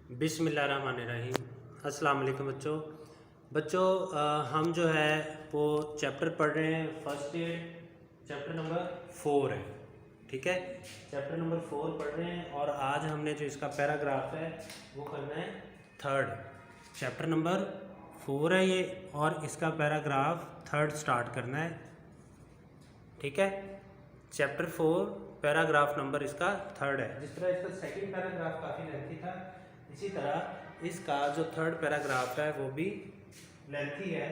बिस्मिल्लाहिर्रहमानिर्रहीम। अस्सलाम वालेकुम बच्चों हम जो है वो चैप्टर पढ़ रहे हैं फर्स्ट एड, चैप्टर नंबर 4 है। ठीक है, चैप्टर नंबर 4 पढ़ रहे हैं और आज हमने जो इसका पैराग्राफ है वो करना है थर्ड। चैप्टर नंबर 4 है ये और इसका पैराग्राफ थर्ड स्टार्ट करना है। ठीक है, चैप्टर 4 पैराग्राफ नंबर इसका थर्ड है। जिस तरह इसका सेकंड पैराग्राफ काफ़ी लेंथी था, इसी तरह इसका जो थर्ड पैराग्राफ है वो भी लेंथी है।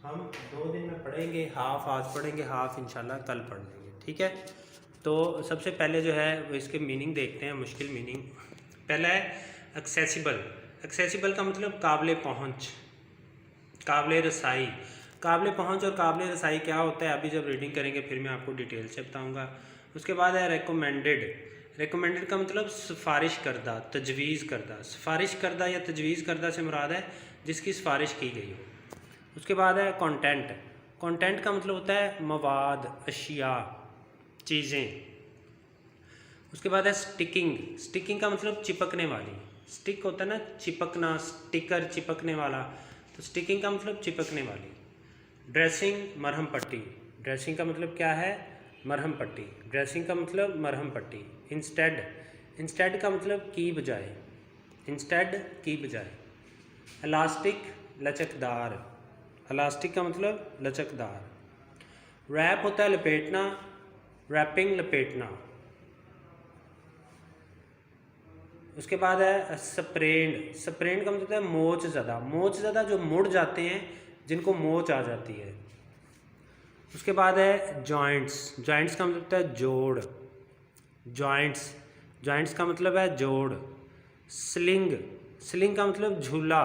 हम 2 दिन में पढ़ेंगे, हाफ आज पढ़ेंगे, हाफ इंशाल्लाह कल पढ़ लेंगे। ठीक है, तो सबसे पहले जो है वो इसके मीनिंग देखते हैं, मुश्किल मीनिंग। पहला है एक्सेसिबल। एक्सेसिबल का मतलब काबिल पहुँच, काबिल रसाई। काबिल पहुँच और काबिल रसाई क्या होता है अभी जब रीडिंग करेंगे फिर मैं आपको डिटेल से बताऊँगा। उसके बाद है रेकमेंडेड। रेकमेंडेड का मतलब सिफारिश करदा, तजवीज़ करदा। सिफारिश करदा या तजवीज़ करदा से मुराद है जिसकी सिफारिश की गई हो। उसके बाद है कंटेंट। कंटेंट का मतलब होता है मवाद, अशिया, चीज़ें। उसके बाद है स्टिकिंग। स्टिकिंग का मतलब चिपकने वाली। स्टिक होता है ना, चिपकना, स्टिकर चिपकने वाला, तो स्टिकिंग का मतलब चिपकने वाली। ड्रेसिंग, मरहम पट्टी। ड्रेसिंग का मतलब क्या है? मरहम पट्टी। ड्रेसिंग का मतलब मरहम पट्टी। इंस्टेड। इंस्टेड का मतलब की बजाय, इंस्टेड की बजाय। इलास्टिक, लचकदार। इलास्टिक का मतलब लचकदार। रैप होता है लपेटना, रैपिंग लपेटना। उसके बाद है स्प्रेंड। स्प्रेंड का मतलब है मोच ज़्यादा। मोच ज़्यादा जो मुड़ जाते हैं, जिनको मोच आ जाती है। उसके बाद है जॉइंट्स। जॉइंट्स का मतलब होता है जोड़। जॉइंट्स, जॉइंट्स का मतलब है जोड़। स्लिंग। स्लिंग का मतलब झूला,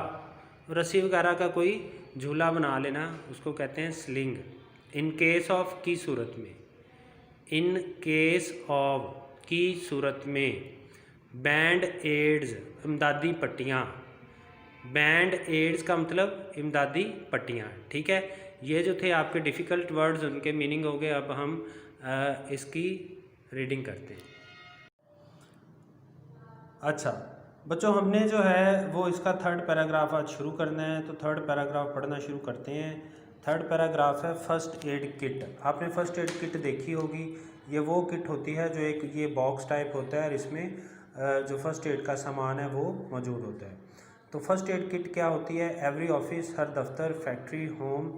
रस्सी वगैरह का कोई झूला बना लेना, उसको कहते हैं स्लिंग। इन केस ऑफ की सूरत में, इन केस ऑफ की सूरत में। बैंड एड्स, इमदादी पट्टियाँ। बैंड एड्स का मतलब इमदादी पट्टियाँ। ठीक है, ये जो थे आपके डिफ़िकल्ट वर्ड्स उनके मीनिंग हो गए। अब हम इसकी रीडिंग करते हैं। अच्छा बच्चों, हमने जो है वो इसका थर्ड पैराग्राफ आज शुरू करना है, तो थर्ड पैराग्राफ पढ़ना शुरू करते हैं। थर्ड पैराग्राफ है फर्स्ट एड किट। आपने फर्स्ट एड किट देखी होगी। ये वो किट होती है जो एक ये बॉक्स टाइप होता है और इसमें जो फर्स्ट एड का सामान है वो मौजूद होता है। तो फर्स्ट एड किट क्या होती है? एवरी ऑफिस, हर दफ्तर, फैक्ट्री, होम,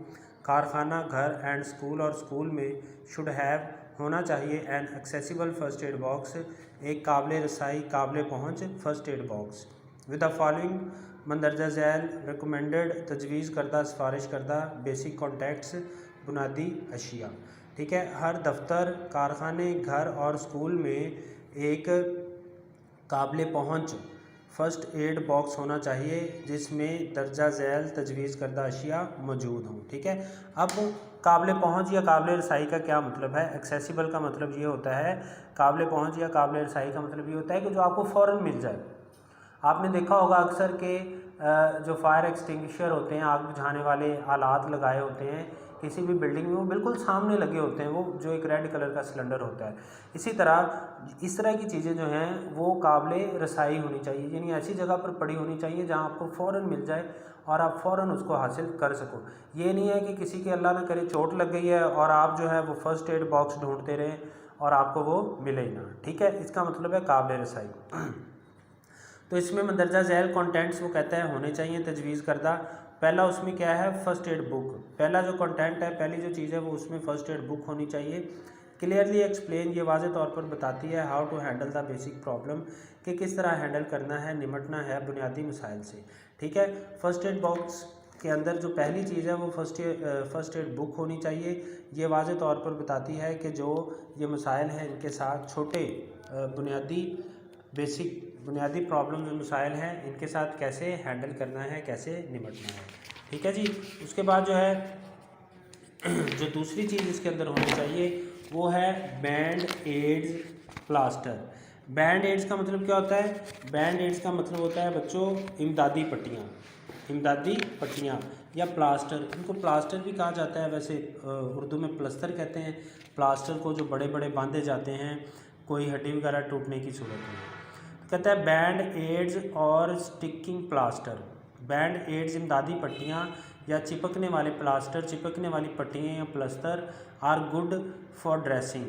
कारखाना, घर एंड स्कूल और स्कूल में शुड हैव होना चाहिए an accessible first aid box, एक काबिल रसाई, काबिल पहुँच first aid box with the following मंदरजा झैल रिकमेंडेड, तजवीज़ करदा, सिफारिश करदा बेसिक कॉन्टैक्ट्स, बुनियादी अशिया। ठीक है, हर दफ्तर, कारखाने, घर और स्कूल में एक काबिल पहुँच फ़र्स्ट एड बॉक्स होना चाहिए जिसमें दर्जा झैल तजवीज़ करदा अशिया मौजूद हों। ठीक है, अब काबिल पहुँच या काबिल रसाई का क्या मतलब है? एक्सेसिबल का मतलब ये होता है, काबिल पहुँच या काबिल रसाई का मतलब ये होता है कि जो आपको फ़ौरन मिल जाए। आपने देखा होगा अक्सर के जो फायर एक्सटिंग्विशर होते हैं, आग बुझाने वाले आलात लगाए होते हैं किसी भी बिल्डिंग में, वो बिल्कुल सामने लगे होते हैं, वो जो एक रेड कलर का सिलेंडर होता है। इसी तरह इस तरह की चीज़ें जो हैं वो काबिल रसाई होनी चाहिए, यानी ऐसी जगह पर पड़ी होनी चाहिए जहां आपको फ़ौरन मिल जाए और आप फ़ौरन उसको हासिल कर सको। ये नहीं है कि किसी की अल्लाह न करे चोट लग गई है और आप जो है वो फ़र्स्ट एड बॉक्स ढूंढते रहें और आपको वो मिले ही ना। ठीक है, इसका मतलब है काबिल रसाई। तो इसमें मंदरजा झैल कंटेंट्स वो कहता है होने चाहिए तजवीज़ करदा। पहला उसमें क्या है? First aid book. पहला जो कंटेंट है, पहली जो चीज़ है वो उसमें फ़र्स्ट एड बुक होनी चाहिए। क्लियरली एक्सप्लेन, ये वाज़े तौर पर बताती है how to handle the basic problem, कि किस तरह हैंडल करना है, निमटना है बुनियादी मसाइल से। ठीक है, फ़र्स्ट एड बॉक्स के अंदर जो पहली चीज़ है वो फ़र्स्ट एड बुक होनी चाहिए। ये वाज़े तौर पर बताती है कि जो ये मसाइल हैं इनके साथ छोटे बुनियादी बेसिक बुनियादी प्रॉब्लम जो मसाइल हैं इनके साथ कैसे हैंडल करना है, कैसे निपटना है। ठीक है जी। उसके बाद जो है जो दूसरी चीज़ इसके अंदर होनी चाहिए वो है band aids plaster. Band aids का मतलब क्या होता है? बैंड एड्स का मतलब होता है बच्चों इमदादी पट्टियाँ। इमदादी पट्टियाँ या प्लास्टर, इनको प्लास्टर भी कहा जाता है, वैसे उर्दू में प्लस्तर कहते हैं प्लास्टर को, जो बड़े बड़े बांधे जाते हैं कोई हड्डी वगैरह टूटने की सूरत में। कहता है बैंड एड्स और स्टिकिंग प्लास्टर। बैंड एड्स इमदादी पट्टियाँ या चिपकने वाले प्लास्टर, चिपकने वाली पट्टियाँ या प्लस्तर आर गुड फॉर ड्रेसिंग,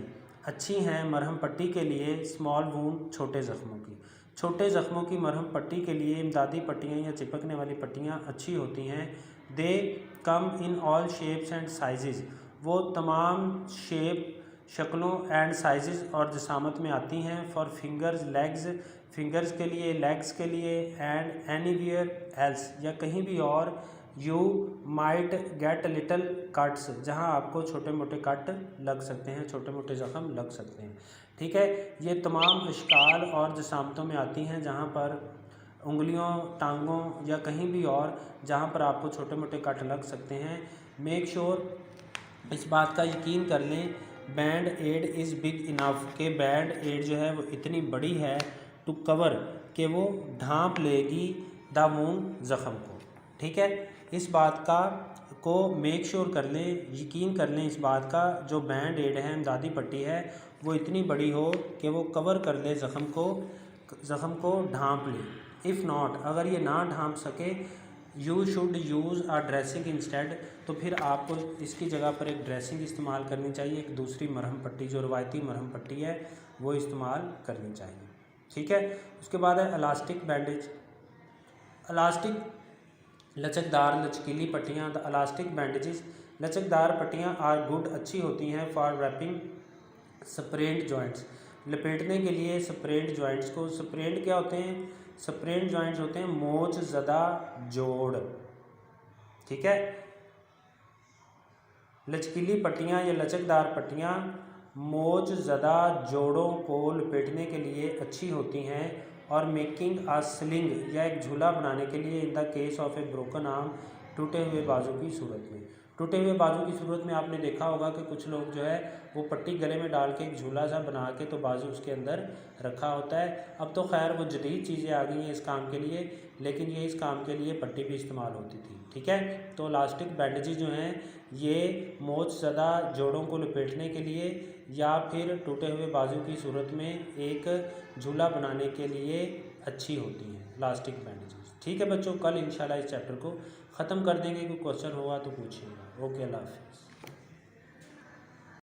अच्छी हैं मरहम पट्टी के लिए। स्मॉल वूंड, छोटे ज़ख्मों की, छोटे ज़ख्मों की मरहम पट्टी के लिए इमदादी पट्टियाँ या चिपकने वाली पट्टियाँ अच्छी होती हैं। They come in all shapes and sizes, वो तमाम शेप, शक्लों एंड साइजेस और जसामत में आती हैं। फॉर फिंगर्स, लेग्स, फिंगर्स के लिए, लेग्स के लिए, एंड एनीवेयर एल्स, या कहीं भी और। You might get little cuts, जहाँ आपको छोटे मोटे कट लग सकते हैं, छोटे मोटे ज़ख़म लग सकते हैं। ठीक है, ये तमाम अशकाल और जसामतों में आती हैं जहाँ पर उंगलियों, टांगों या कहीं भी और जहाँ पर आपको छोटे मोटे कट लग सकते हैं। मेक श्योर, इस बात का यकीन कर लें, band aid is big enough, के बैंड एड जो है वो इतनी बड़ी है, टू कवर, कि वो ढांप लेगी द वूंड, ज़ख़म को। ठीक है, इस बात का को मेक श्योर कर लें, यकीन कर लें इस बात का, जो बैंड एड है, इमदादी पट्टी है, वो इतनी बड़ी हो कि वो कवर कर ले ज़ख़म को ढांप ले। इफ़ नॉट, अगर ये ना ढांप सके, you should use a dressing instead, तो फिर आपको इसकी जगह पर एक ड्रेसिंग इस्तेमाल करनी चाहिए, एक दूसरी मरहम पट्टी जो रवायती मरहम पट्टी है वो इस्तेमाल करनी चाहिए। ठीक है, उसके बाद है इलास्टिक बैंडेज। इलास्टिक, लचकदार लचकीली पट्टियाँ। द इलास्टिक बैंडेजेस, लचकदार पट्टियाँ आर गुड, अच्छी होती हैं। फॉर रैपिंग स्प्रेन्ड जॉइंट्स, लपेटने के लिए स्प्रेन्ड जॉइंट्स को। स्प्रेन्ड क्या होते हैं? स्प्रेन्ड जॉइंट्स होते हैं मोच ज़दा जोड़। ठीक है, लचकीली पट्टियाँ या लचकदार पट्टियाँ मोच ज़दा जोड़ों को लपेटने के लिए अच्छी होती हैं। और मेकिंग अ स्लिंग, या एक झूला बनाने के लिए। In the case of A broken arm, टूटे हुए बाजू की सूरत में। टूटे हुए बाजू की सूरत में आपने देखा होगा कि कुछ लोग जो है वो पट्टी गले में डाल के एक झूला सा बना के तो बाजू उसके अंदर रखा होता है। अब तो खैर वो जदीद चीज़ें आ गई हैं इस काम के लिए, लेकिन ये इस काम के लिए पट्टी भी इस्तेमाल होती थी। ठीक है, तो इलास्टिक बैंडेजेस जो हैं ये मोच ज़दा जोड़ों को लपेटने के लिए या फिर टूटे हुए बाजू की सूरत में एक झूला बनाने के लिए अच्छी होती हैं इलास्टिक बैंडेजेस। ठीक है बच्चों, कल इंशाल्लाह इस चैप्टर को ख़त्म कर देंगे। कोई क्वेश्चन होगा तो पूछिएगा। ओके, अल्लाह हाफ़िज़।